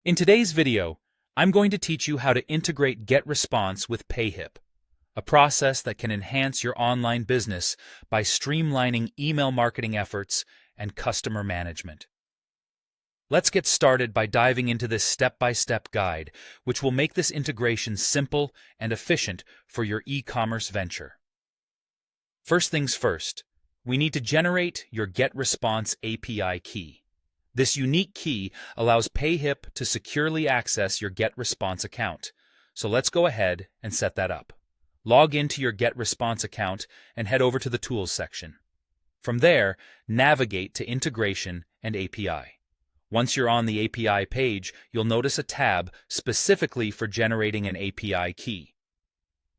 In today's video, I'm going to teach you how to integrate Getresponse with Payhip, a process that can enhance your online business by streamlining email marketing efforts and customer management. Let's get started by diving into this step-by-step guide, which will make this integration simple and efficient for your e-commerce venture. First things first, we need to generate your Getresponse API key. This unique key allows Payhip to securely access your Getresponse account. So let's go ahead and set that up. Log into your Getresponse account and head over to the Tools section. From there, navigate to Integration and API. Once you're on the API page, you'll notice a tab specifically for generating an API key.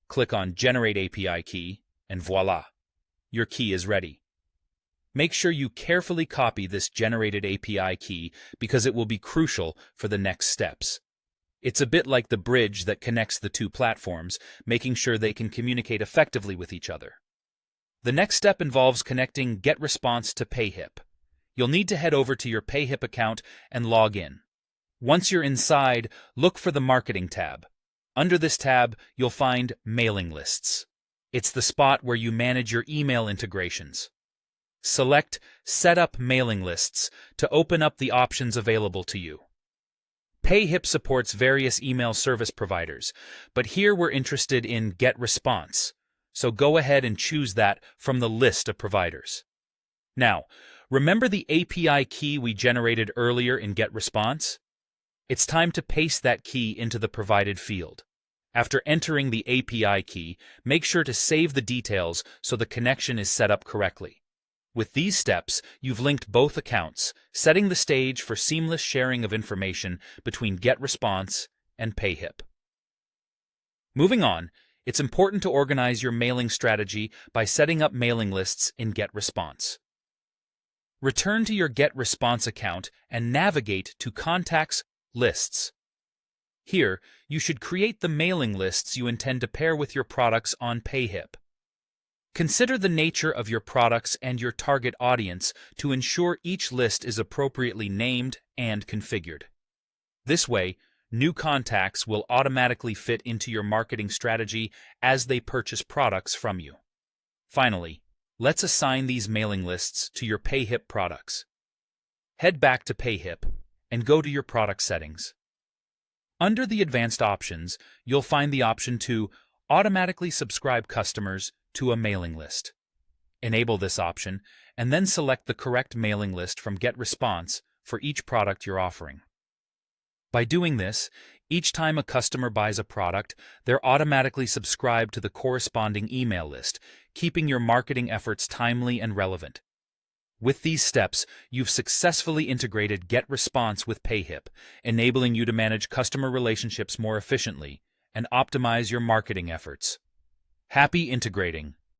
Click on Generate API Key, and voila! Your key is ready. Make sure you carefully copy this generated API key because it will be crucial for the next steps. It's a bit like the bridge that connects the two platforms, making sure they can communicate effectively with each other. The next step involves connecting Getresponse to Payhip. You'll need to head over to your Payhip account and log in. Once you're inside, look for the Marketing tab. Under this tab, you'll find Mailing Lists. It's the spot where you manage your email integrations. Select Set up Mailing Lists to open up the options available to you. Payhip supports various email service providers, but here we're interested in Getresponse, so go ahead and choose that from the list of providers. Now, remember the API key we generated earlier in Getresponse? It's time to paste that key into the provided field. After entering the API key, make sure to save the details so the connection is set up correctly. With these steps, you've linked both accounts, setting the stage for seamless sharing of information between Getresponse and Payhip. Moving on, it's important to organize your mailing strategy by setting up mailing lists in Getresponse. Return to your Getresponse account and navigate to Contacts Lists. Here, you should create the mailing lists you intend to pair with your products on Payhip. Consider the nature of your products and your target audience to ensure each list is appropriately named and configured. This way, new contacts will automatically fit into your marketing strategy as they purchase products from you. Finally, let's assign these mailing lists to your Payhip products. Head back to Payhip and go to your product settings. Under the advanced options, you'll find the option to automatically subscribe customers to a mailing list. Enable this option, and then select the correct mailing list from Getresponse for each product you're offering. By doing this, each time a customer buys a product, they're automatically subscribed to the corresponding email list, keeping your marketing efforts timely and relevant. With these steps, you've successfully integrated Getresponse with Payhip, enabling you to manage customer relationships more efficiently and optimize your marketing efforts. Happy integrating!